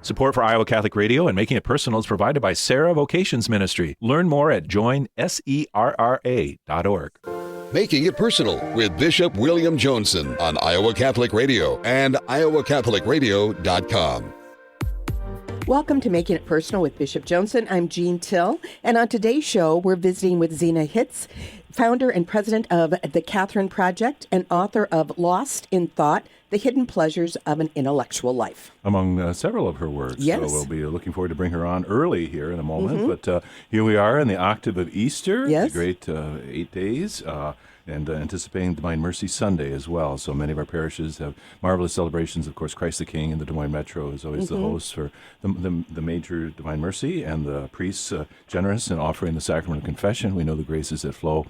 Support for Iowa Catholic Radio and Making It Personal is provided by Sarah Vocations Ministry. Learn more at joinserra.org. Making It Personal with Bishop William Joensen on Iowa Catholic Radio and iowacatholicradio.com. Welcome to Making It Personal with Bishop Joensen. I'm Jean Till, and on today's show, we're visiting with Zena Hitz, founder and president of the Catherine Project and author of Lost in Thought, The Hidden Pleasures of an Intellectual Life. Among several of her works. Yes. So we'll be looking forward to bring her on early here in a moment. But here we are in the octave of Easter, yes. The great 8 days. And anticipating Divine Mercy Sunday as well. So many of our parishes have marvelous celebrations. Of course, Christ the King in the Des Moines Metro is always the host for the major Divine Mercy, and the priests generous in offering the sacrament of confession. We know the graces that flow,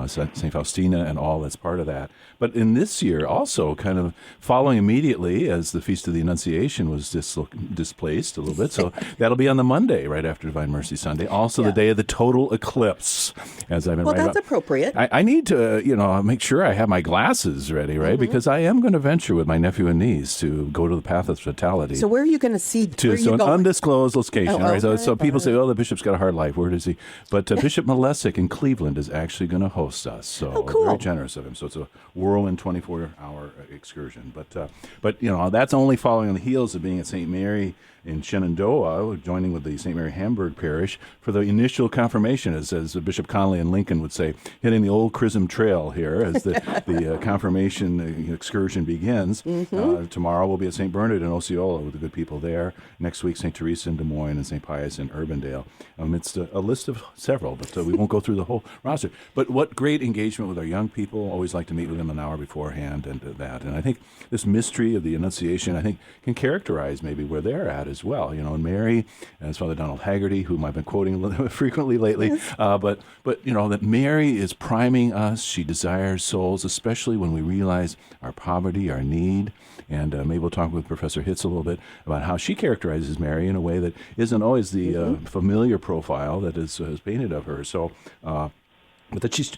St. Faustina and all that's part of that. But in this year, also kind of following immediately as the Feast of the Annunciation was displaced a little bit. So that'll be on the Monday right after Divine Mercy Sunday. Also the day of the total eclipse, as I've been writing that's about. appropriate. I need to make sure I have my glasses ready, right? Because I am going to venture with my nephew and niece to go to the path of fatality. So where are you going to see? So an undisclosed location, right? Okay, So people say, the bishop's got a hard life. Where does he? But Bishop Malesic in Cleveland is actually going to host us. So cool. Very generous of him. So it's a whirlwind 24-hour excursion. But that's only following on the heels of being at St. Mary in Shenandoah, joining with the St. Mary Hamburg Parish for the initial confirmation, as Bishop Connolly in Lincoln would say, hitting the old Chrism Trail here as the confirmation excursion begins. Tomorrow we'll be at St. Bernard in Osceola with the good people there. Next week, St. Theresa in Des Moines and St. Pius in Urbandale, amidst a list of several, but we won't go through the whole roster. But what great engagement with our young people. Always like to meet with them an hour beforehand and that. And I think this mystery of the Annunciation, I think, can characterize maybe where they're at as well. And Mary, as Father Donald Haggerty, whom I've been quoting frequently lately, but that Mary is priming us. She desires souls, especially when we realize our poverty, our need. And maybe we'll talk with Professor Hitz a little bit about how she characterizes Mary in a way that isn't always the familiar profile that is painted of her. So, but that she's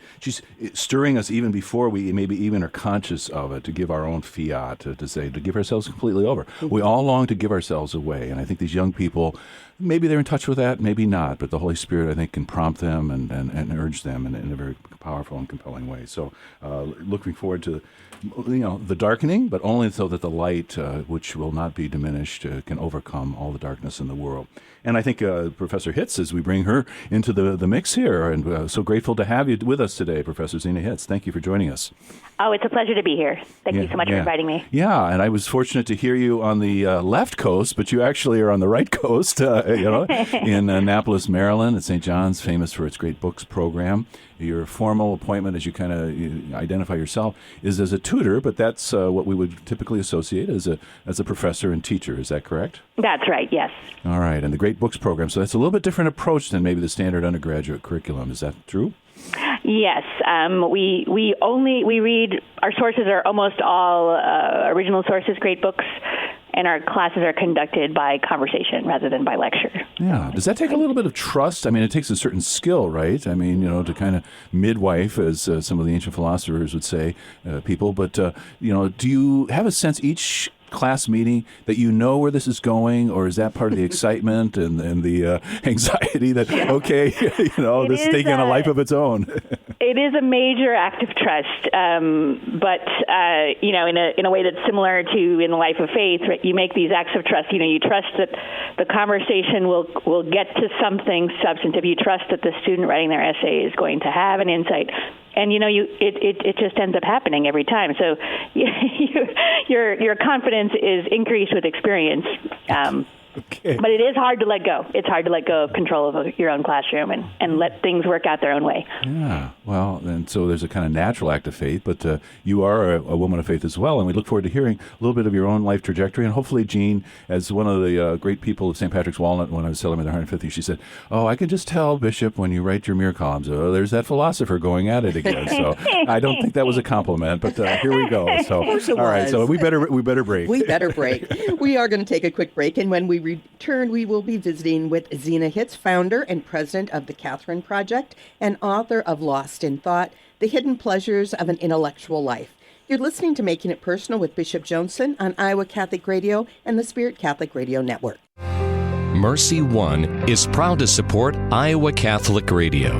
stirring us even before we maybe even are conscious of it, to give our own fiat, to give ourselves completely over. We all long to give ourselves away, and I think these young people, maybe they're in touch with that, maybe not, but the Holy Spirit, I think, can prompt them and urge them in a very powerful and compelling way. So looking forward to the darkening, but only so that the light, which will not be diminished, can overcome all the darkness in the world. And I think Professor Hitz, as we bring her into the mix here, and so grateful to have you with us today, Professor Zena Hitz. Thank you for joining us. Oh, it's a pleasure to be here. Thank you so much for inviting me. Yeah, and I was fortunate to hear you on the left coast, but you actually are on the right coast, in Annapolis, Maryland, at St. John's, famous for its great books program. Your formal appointment, as you kind of identify yourself, is as a tutor, but that's what we would typically associate as a professor and teacher. Is that correct? That's right, yes. All right, and the great books program. So that's a little bit different approach than maybe the standard undergraduate curriculum. Is that true? Yes, we read, our sources are almost all original sources, great books, and our classes are conducted by conversation rather than by lecture. Yeah. Does that take a little bit of trust? I mean, it takes a certain skill, right? I mean, to kind of midwife, as some of the ancient philosophers would say, people. But, do you have a sense each class meeting that where this is going, or is that part of the excitement and the anxiety that, this is taking on a life of its own? It is a major act of trust, but in a way that's similar to in the life of faith, right? You make these acts of trust. You trust that the conversation will get to something substantive. You trust that the student writing their essay is going to have an insight. And it just ends up happening every time. So your confidence is increased with experience. Okay. But it is hard to let go. It's hard to let go of control of your own classroom and let things work out their own way. Yeah, well, and so there's a kind of natural act of faith, but you are a woman of faith as well, and we look forward to hearing a little bit of your own life trajectory, and hopefully, Jean, as one of the great people of St. Patrick's Walnut, when I was celebrating their 150th, she said, I can just tell, Bishop, when you write your mirror columns, there's that philosopher going at it again. So I don't think that was a compliment, but here we go. So, all right, so we better break. We better break. We are going to take a quick break, and when we return, we will be visiting with Zena Hitz, founder and president of the Catherine Project and author of Lost in Thought, The Hidden Pleasures of an Intellectual Life. You're listening to Making It Personal with Bishop Joensen on Iowa Catholic Radio and the Spirit Catholic Radio Network. Mercy One is proud to support Iowa Catholic Radio.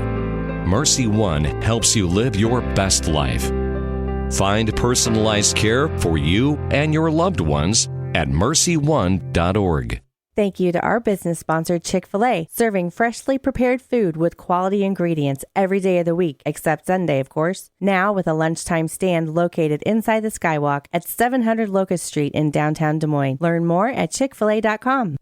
Mercy One helps you live your best life. Find personalized care for you and your loved ones at mercyone.org. Thank you to our business sponsor, Chick-fil-A, serving freshly prepared food with quality ingredients every day of the week, except Sunday, of course. Now with a lunchtime stand located inside the Skywalk at 700 Locust Street in downtown Des Moines. Learn more at chickfil-a.com.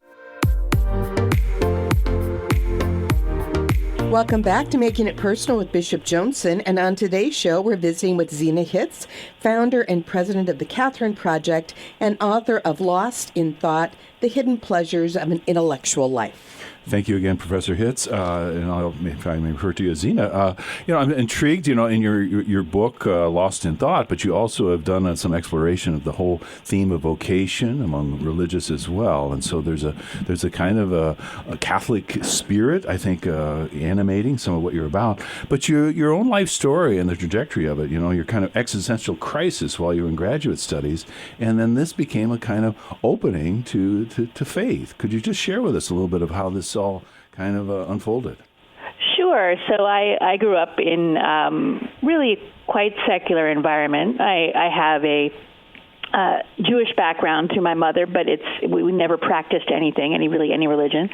Welcome back to Making It Personal with Bishop Joensen, and on today's show, we're visiting with Zena Hitz, founder and president of the Catherine Project and author of Lost in Thought, The Hidden Pleasures of an Intellectual Life. Thank you again, Professor Hitz, and if I may refer to you as Zena. I'm intrigued, in your book, Lost in Thought, but you also have done some exploration of the whole theme of vocation among religious as well, and so there's a kind of a Catholic spirit, I think, animating some of what you're about. But your own life story and the trajectory of it, your kind of existential crisis while you were in graduate studies, and then this became a kind of opening to faith. Could you just share with us a little bit of how this all kind of unfolded? Sure. So I grew up in really quite secular environment. I have a Jewish background through my mother, but we never practiced anything, any religion.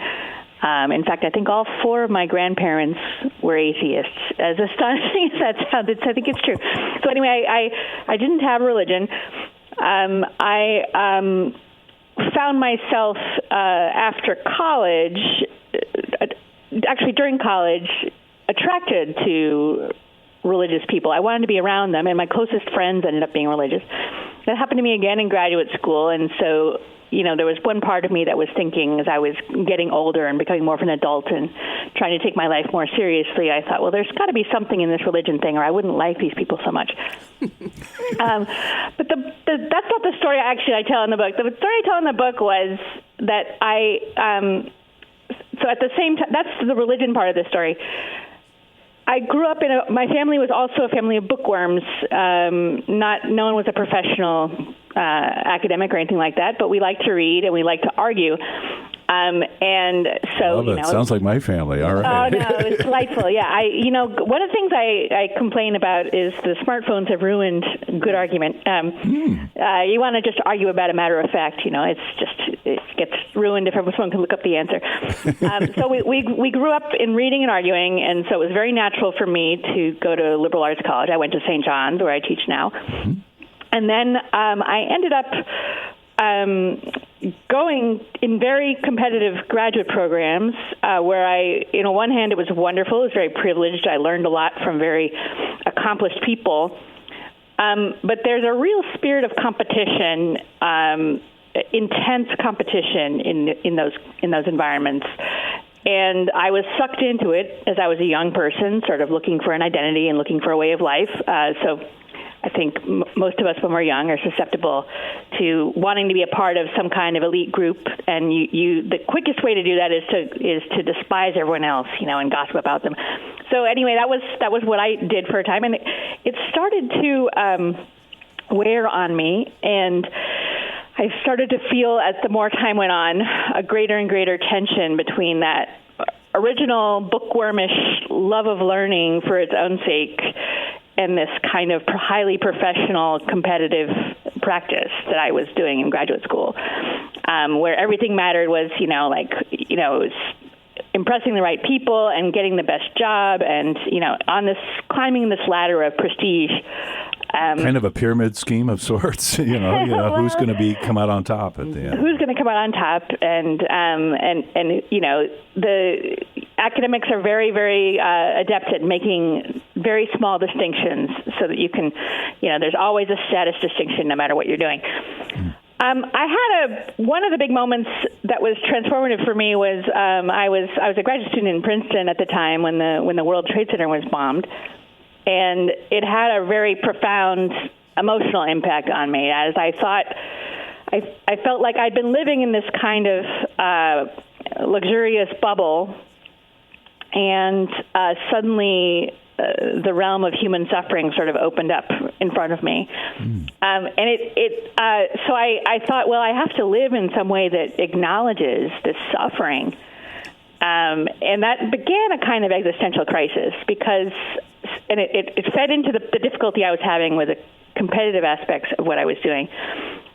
In fact, I think all four of my grandparents were atheists. As astonishing as that sounds, I think it's true. So anyway, I didn't have religion. I found myself after college, actually during college, attracted to religious people. I wanted to be around them, and my closest friends ended up being religious. That happened to me again in graduate school, and so there was one part of me that was thinking, as I was getting older and becoming more of an adult and trying to take my life more seriously, I thought, well, there's got to be something in this religion thing, or I wouldn't like these people so much. But that's not the story I tell in the book. The story I tell in the book was that so at the same time, that's the religion part of the story. I grew up my family was also a family of bookworms. No one was a professional academic or anything like that, but we like to read and we like to argue. And so, love it. Sounds like my family. All right. Oh no, it's delightful. Yeah, one of the things I complain about is the smartphones have ruined good argument. You want to just argue about a matter of fact. It gets ruined if someone can look up the answer. So we grew up in reading and arguing, and so it was very natural for me to go to liberal arts college. I went to St. John's, where I teach now, and then I ended up going in very competitive graduate programs where on one hand, it was wonderful. It was very privileged. I learned a lot from very accomplished people. But there's a real spirit of competition, intense competition in those environments. And I was sucked into it as I was a young person, sort of looking for an identity and looking for a way of life. So I think most of us, when we're young, are susceptible to wanting to be a part of some kind of elite group, and the quickest way to do that is to despise everyone else, and gossip about them. So anyway, that was what I did for a time, and it started to wear on me, and I started to feel, as the more time went on, a greater and greater tension between that original bookwormish love of learning for its own sake and this kind of highly professional, competitive practice that I was doing in graduate school, where everything mattered was, it was impressing the right people and getting the best job and, climbing this ladder of prestige. Kind of a pyramid scheme of sorts, who's going to come out on top at the end. Who's going to come out on top, and the academics are very, very adept at making very small distinctions so that you can, there's always a status distinction no matter what you're doing. I had one of the big moments that was transformative for me was I was a graduate student in Princeton at the time when the World Trade Center was bombed. And it had a very profound emotional impact on me, as I thought, I felt like I'd been living in this kind of luxurious bubble, and suddenly the realm of human suffering sort of opened up in front of me. And so I thought, well, I have to live in some way that acknowledges this suffering. And that began a kind of existential crisis because, and it fed into the difficulty I was having with the competitive aspects of what I was doing.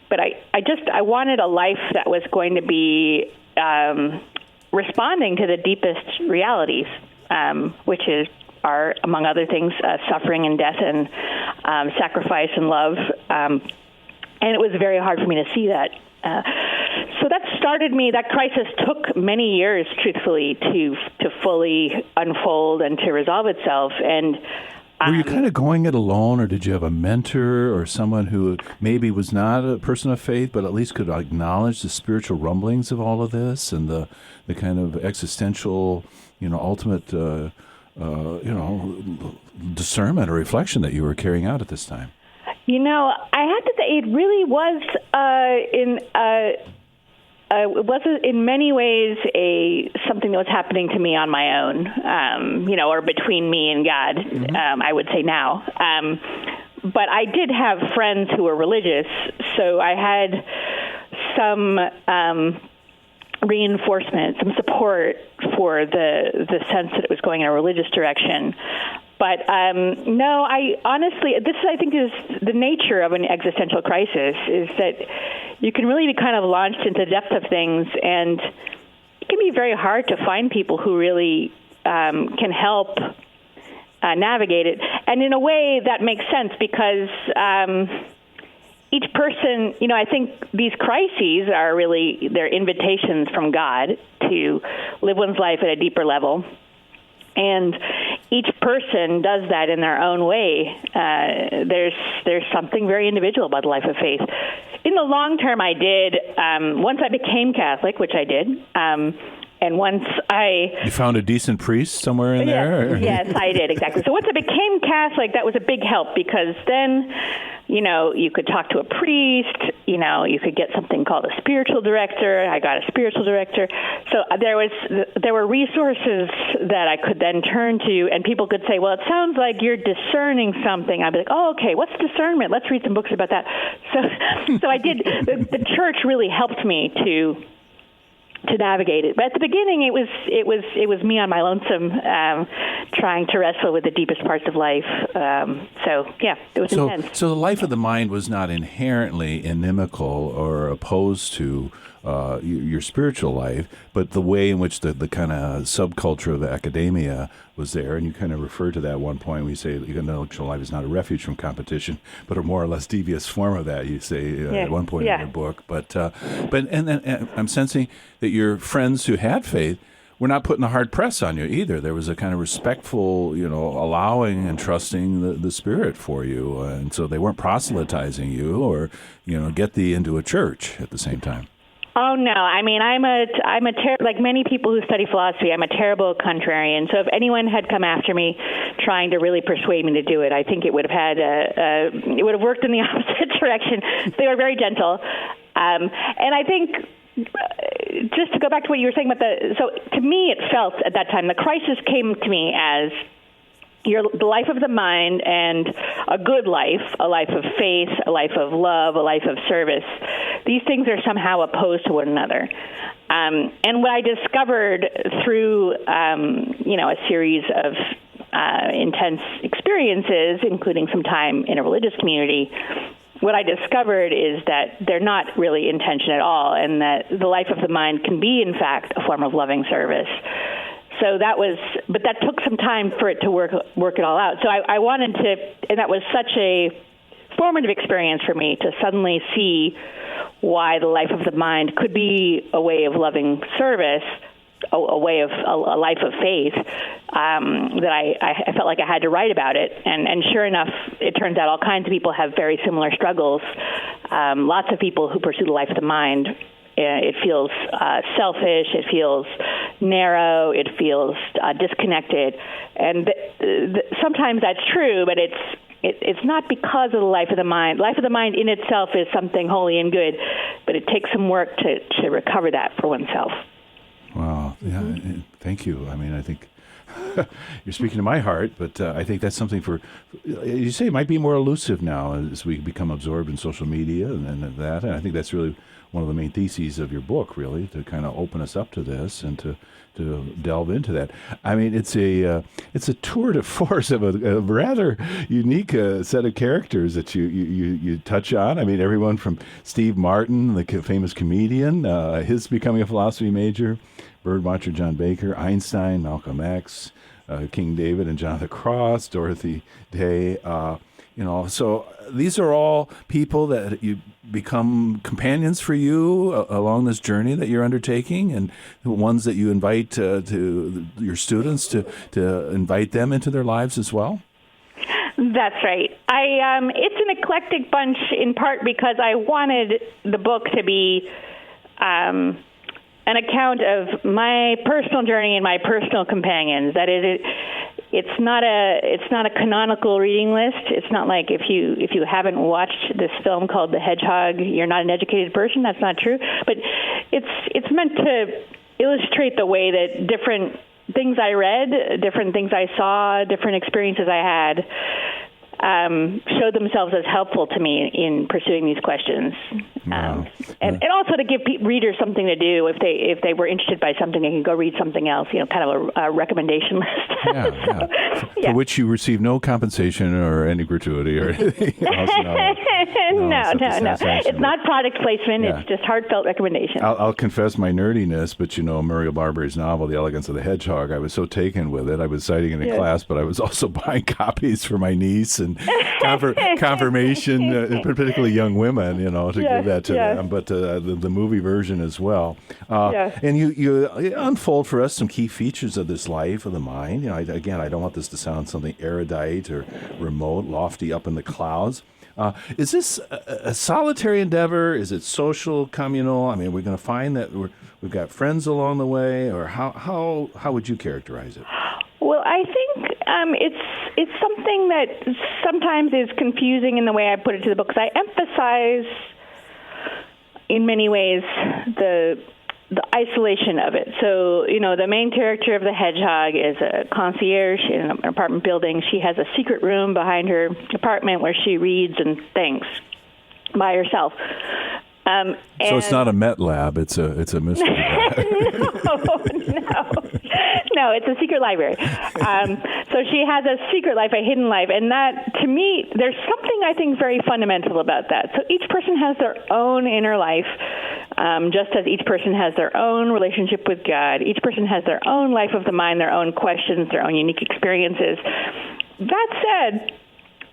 But I wanted a life that was going to be responding to the deepest realities, which are, among other things, suffering and death and sacrifice and love. And it was very hard for me to see that. So that started me. That crisis took many years, truthfully, to fully unfold and to resolve itself. And were you kind of going it alone, or did you have a mentor or someone who maybe was not a person of faith, but at least could acknowledge the spiritual rumblings of all of this and the kind of existential, ultimate, discernment or reflection that you were carrying out at this time? I have to say it really was it was in many ways something that was happening to me on my own, or between me and God, I would say now. But I did have friends who were religious, so I had some reinforcement, some support for the sense that it was going in a religious direction. But no, I honestly, this I think is the nature of an existential crisis, is that you can really be kind of launched into the depth of things, and it can be very hard to find people who really can help navigate it. And in a way that makes sense because each person, I think these crises are really, they're invitations from God to live one's life at a deeper level. And each person does that in their own way. There's something very individual about the life of faith. In the long term, I did. Once I became Catholic, which I did, and once You found a decent priest somewhere in there? Yes, I did, exactly. So once I became Catholic, that was a big help because then, you could talk to a priest, you could get something called a spiritual director. I got a spiritual director. So there were resources that I could then turn to, and people could say, well, it sounds like you're discerning something. I'd be like, oh, okay, what's discernment? Let's read some books about that. So I did. The church really helped me to navigate it. But at the beginning, it was me on my lonesome, trying to wrestle with the deepest parts of life. It was intense. So the life of the mind was not inherently inimical or opposed to your spiritual life, but the way in which the kind of subculture of academia was there, and you kind of referred to that at one point when you say the intellectual life is not a refuge from competition, but a more or less devious form of that, you say at one point in your book. But then I'm sensing that your friends who had faith were not putting a hard press on you either. There was a kind of respectful, allowing and trusting the Spirit for you, and so they weren't proselytizing you or, get thee into a church at the same time. Oh no! I mean, like many people who study philosophy, I'm a terrible contrarian. So if anyone had come after me, trying to really persuade me to do it, I think it would have it would have worked in the opposite direction. They were very gentle, and I think just to go back to what you were saying about so to me, it felt at that time the crisis came to me as the life of the mind and a good life, a life of faith, a life of love, a life of service. These things are somehow opposed to one another. And what I discovered through, a series of intense experiences, including some time in a religious community, what I discovered is that they're not really in tension at all, and that the life of the mind can be, in fact, a form of loving service. So but that took some time for it to work it all out. So I wanted to, and that was such a formative experience for me to suddenly see why the life of the mind could be a way of loving service, a way of a life of faith, that I felt like I had to write about it. And sure enough, it turns out all kinds of people have very similar struggles. Lots of people who pursue the life of the mind, it feels selfish, it feels narrow, it feels disconnected. And sometimes that's true, but it's not because of the life of the mind. Life of the mind in itself is something holy and good, but it takes some work to recover that for oneself. Wow. Yeah. Thank you. I mean, I think you're speaking to my heart, but I think that's something for, you say it might be more elusive now as we become absorbed in social media and that. And I think that's really one of the main theses of your book, really, to kind of open us up to this and to delve into that. I mean, it's a tour de force of a rather unique set of characters that you touch on. I mean, everyone from Steve Martin, the famous comedian, his becoming a philosophy major, birdwatcher John Baker, Einstein, Malcolm X, King David and John of the Cross, Dorothy Day. So these are all people that you become companions for you along this journey that you're undertaking, and the ones that you invite to your students to invite them into their lives as well. That's right. It's an eclectic bunch in part because I wanted the book to be an account of my personal journey and my personal companions. That is, it's not a canonical reading list. It's not like if you haven't watched this film called The Hedgehog, you're not an educated person. That's not true. But it's meant to illustrate the way that different things I read, different things I saw, different experiences I had showed themselves as helpful to me in pursuing these questions. Wow. And also to give readers something to do if they were interested by something, they can go read something else, kind of a recommendation list. For which you receive no compensation or any gratuity or anything else. No. It's not product placement. Yeah. It's just heartfelt recommendation. I'll confess my nerdiness, but Muriel Barberry's novel, The Elegance of the Hedgehog, I was so taken with it. I was citing it in class, but I was also buying copies for my niece and confirmation, particularly young women, to give that to them, but the movie version as well. And you unfold for us some key features of this life of the mind. I don't want this to sound something erudite or remote, lofty, up in the clouds. Is this a solitary endeavor? Is it social, communal? I mean, we're going to find that we've got friends along the way, or how would you characterize it? Well, I think it's something that sometimes is confusing in the way I put it to the book, because I emphasize, in many ways, the isolation of it. So, the main character of the hedgehog is a concierge in an apartment building. She has a secret room behind her apartment where she reads and thinks by herself. So it's not a Met lab; it's a mystery lab. No, it's a secret library. So she has a secret life, a hidden life, and that, to me, there's something I think very fundamental about that. So each person has their own inner life, just as each person has their own relationship with God. Each person has their own life of the mind, their own questions, their own unique experiences. That said,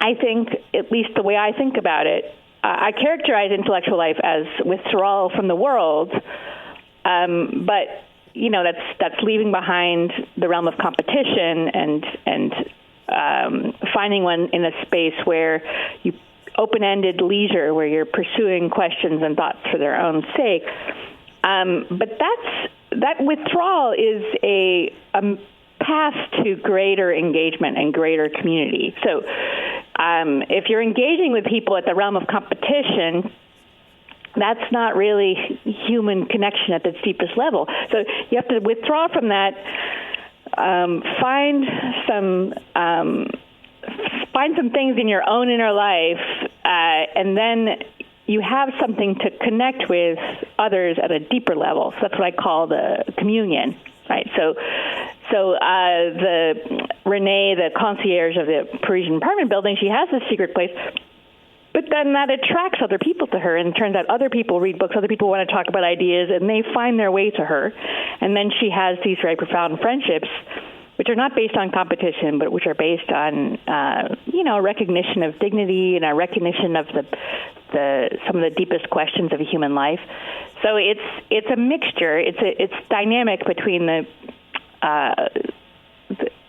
I think, at least the way I think about it, I characterize intellectual life as withdrawal from the world, but that's leaving behind the realm of competition and finding one in a space where you open-ended leisure, where you're pursuing questions and thoughts for their own sake. But that withdrawal is a path to greater engagement and greater community. So if you're engaging with people at the realm of competition, that's not really human connection at its deepest level. So you have to withdraw from that, find some things in your own inner life, and then you have something to connect with others at a deeper level. So that's what I call the communion, right? So Renee, the concierge of the Parisian apartment building, she has this secret place, but then that attracts other people to her, and it turns out other people read books, other people want to talk about ideas, and they find their way to her. And then she has these very profound friendships, which are not based on competition, but which are based on, a recognition of dignity and a recognition of some of the deepest questions of a human life. So it's a mixture. It's dynamic between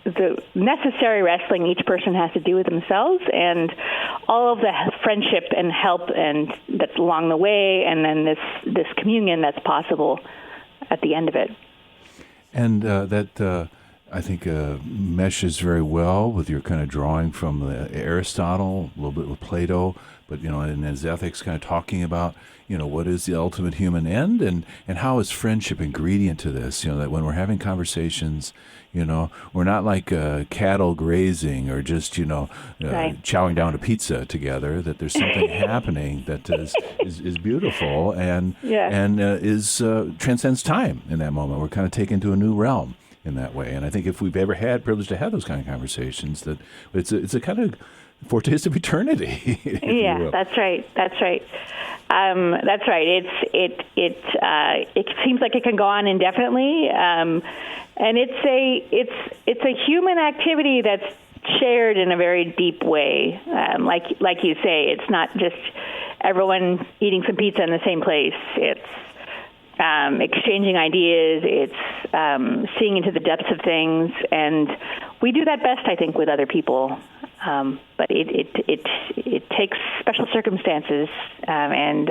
the necessary wrestling each person has to do with themselves, and all of the friendship and help and that's along the way, and then this communion that's possible at the end of it. And I think meshes very well with your kind of drawing from Aristotle, a little bit with Plato, but, and his ethics kind of talking about, what is the ultimate human end and how is friendship ingredient to this? That when we're having conversations, we're not like cattle grazing or just, chowing down a pizza together, that there's something happening that is beautiful and transcends time in that moment. We're kind of taken to a new realm in that way. And I think if we've ever had privilege to have those kind of conversations, that it's a kind of foretaste of eternity. Yeah, that's right. That's right. It seems like it can go on indefinitely, and it's a human activity that's shared in a very deep way. Like you say, it's not just everyone eating some pizza in the same place. It's exchanging ideas, it's seeing into the depths of things, and we do that best, I think, with other people. But it takes special circumstances and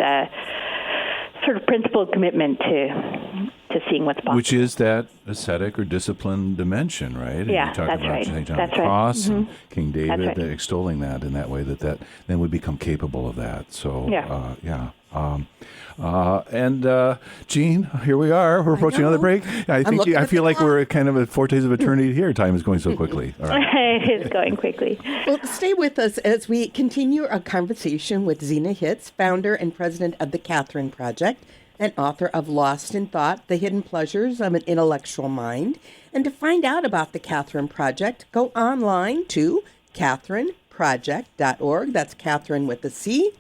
sort of principled commitment to seeing what's possible. Which is that ascetic or disciplined dimension, right? And Yeah, you talk that's about right. St. John That's the Cross right. and King David That's right. extolling that in that way, that then we become capable of that. So, Jean, here we are. We're approaching another break. I feel like we're at kind of a foretaste of eternity here. Time is going so quickly. All right. It is going quickly. Well, stay with us as we continue our conversation with Zena Hitz, founder and president of the Catherine Project, and author of Lost in Thought, The Hidden Pleasures of an Intellectual Mind. And to find out about the Catherine Project, go online to catherineproject.org. That's Catherine with a C.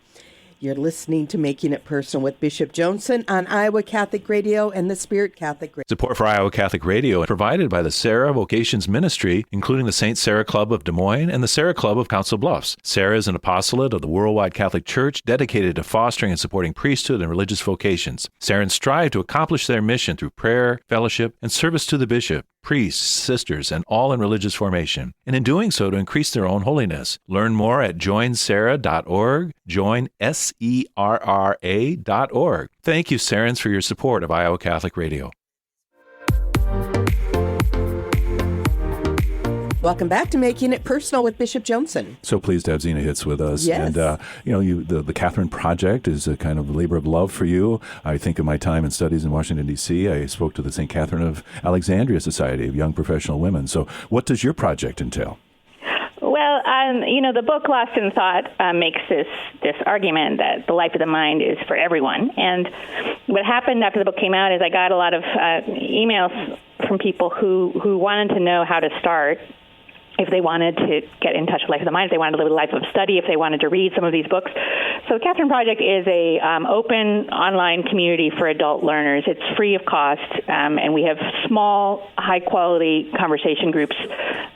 You're listening to Making It Personal with Bishop Joensen on Iowa Catholic Radio and the Spirit Catholic Radio. Support for Iowa Catholic Radio is provided by the Sarah Vocations Ministry, including the St. Sarah Club of Des Moines and the Sarah Club of Council Bluffs. Sarah is an apostolate of the Worldwide Catholic Church dedicated to fostering and supporting priesthood and religious vocations. Sarahans strive to accomplish their mission through prayer, fellowship, and service to the bishop, priests, sisters, and all in religious formation, and in doing so to increase their own holiness. Learn more at joinsarah.org, joinserra.org. Thank you, Sarahans, for your support of Iowa Catholic Radio. Welcome back to Making It Personal with Bishop Joensen. So pleased to have Zena Hitz with us. Yes. And, the Catherine Project is a kind of labor of love for you. I think of my time in studies in Washington, D.C. I spoke to the St. Catherine of Alexandria Society of Young Professional Women. So what does your project entail? Well, the book Lost in Thought makes this argument that the life of the mind is for everyone. And what happened after the book came out is I got a lot of emails from people who wanted to know how to start, if they wanted to get in touch with Life of the Mind, if they wanted to live a life of study, if they wanted to read some of these books. So the Catherine Project is a open online community for adult learners. It's free of cost, and we have small, high-quality conversation groups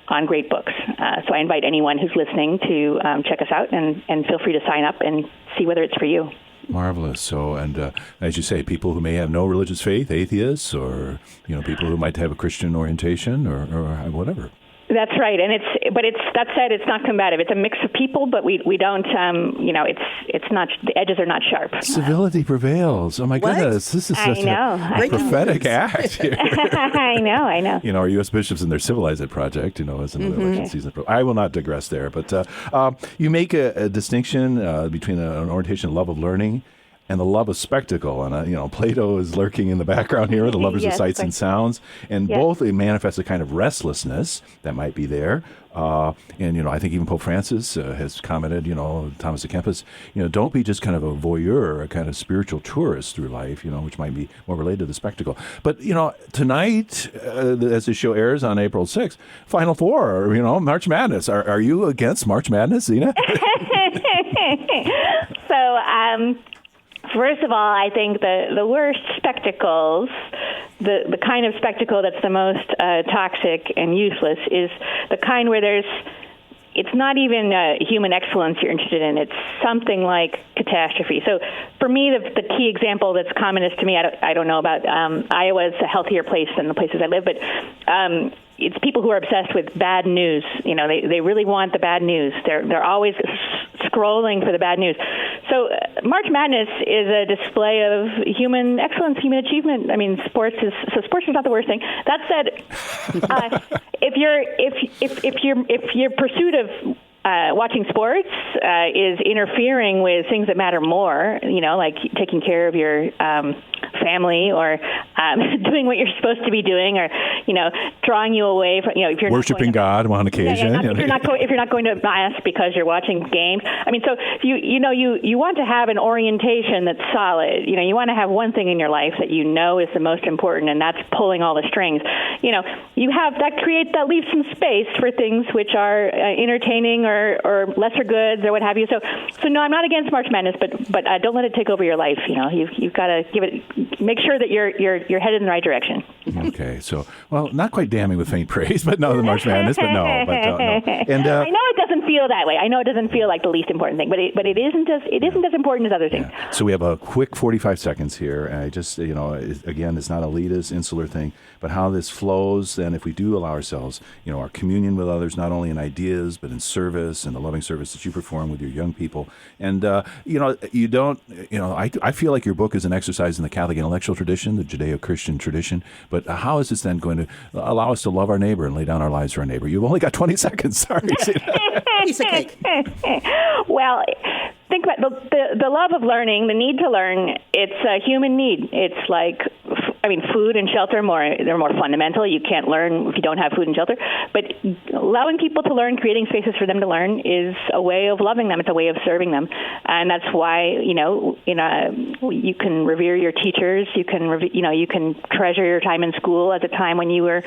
on great books. So I invite anyone who's listening to check us out and feel free to sign up and see whether it's for you. Marvelous. So, and as you say, people who may have no religious faith, atheists, or people who might have a Christian orientation or whatever. That's right, and that said, it's not combative. It's a mix of people, but we don't, it's not, the edges are not sharp. Civility prevails. Oh my goodness, this is such a prophetic act here. I know. Our U.S. bishops and their Civilize It project, is another election season. I will not digress there, but you make a distinction between an orientation and love of learning and the love of spectacle. And, Plato is lurking in the background here, the lovers of sights and sounds. And both manifest a kind of restlessness that might be there. I think even Pope Francis has commented, Thomas à Kempis, don't be just kind of a voyeur, a kind of spiritual tourist through life, which might be more related to the spectacle. But, tonight, as the show airs on April 6th, Final Four, March Madness. Are you against March Madness, Zena? First of all, I think the worst spectacles, the kind of spectacle that's the most toxic and useless, is the kind where it's not even human excellence you're interested in. It's something like catastrophe. So for me, the key example that's commonest to me, I don't know about, Iowa is a healthier place than the places I live, but it's people who are obsessed with bad news. They really want the bad news. They're always scrolling for the bad news. So March Madness is a display of human excellence, human achievement. I mean, sports is not the worst thing. That said, if your pursuit of watching sports is interfering with things that matter more, like taking care of your family or doing what you're supposed to be doing, or drawing you away from if you're worshiping God on occasion. If you're not going to mass because you're watching games. I mean, so you want to have an orientation that's solid. You want to have one thing in your life that is the most important, and that's pulling all the strings. That leaves some space for things which are entertaining or lesser goods or what have you. So no, I'm not against March Madness, but don't let it take over your life. You've got to make sure that you're headed in the right direction. Okay, so not quite damning with faint praise, but no, the March Madness, but no. And I know it doesn't feel that way. I know it doesn't feel like the least important thing, but it isn't as important as other things. Yeah. So we have a quick 45 seconds here. And I just again, it's not a elitist, insular thing, but how this flows. And if we do allow ourselves, our communion with others, not only in ideas but in service and the loving service that you perform with your young people. And I feel like your book is an exercise in the Catholic intellectual tradition, the Judeo-Christian tradition. But how is this then going to allow us to love our neighbor and lay down our lives for our neighbor? You've only got 20 seconds. Sorry. Piece of cake. Well, think about the love of learning, the need to learn. It's a human need. It's like, food and shelter they're more fundamental. You can't learn if you don't have food and shelter. But allowing people to learn, creating spaces for them to learn, is a way of loving them. It's a way of serving them, and that's why you can revere your teachers. You can treasure your time in school as a time when you were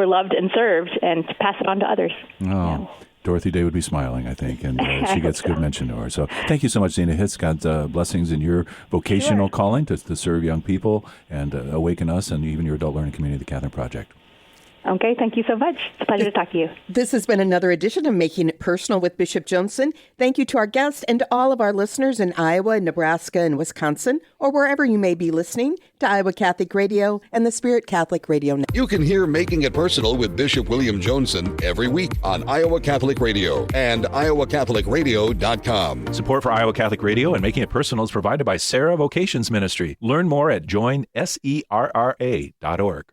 loved and served, and pass it on to others. Oh. Dorothy Day would be smiling, I think, and she gets good mention to her. So thank you so much, Zena Hitz. God's blessings in your vocational calling to serve young people and awaken us and even your adult learning community, the Catherine Project. Okay, thank you so much. It's a pleasure to talk to you. This has been another edition of Making It Personal with Bishop Joensen. Thank you to our guests and to all of our listeners in Iowa, Nebraska, and Wisconsin, or wherever you may be listening to Iowa Catholic Radio and the Spirit Catholic Radio Network. You can hear Making It Personal with Bishop William Joensen every week on Iowa Catholic Radio and iowacatholicradio.com. Support for Iowa Catholic Radio and Making It Personal is provided by Sarah Vocations Ministry. Learn more at joinserra.org.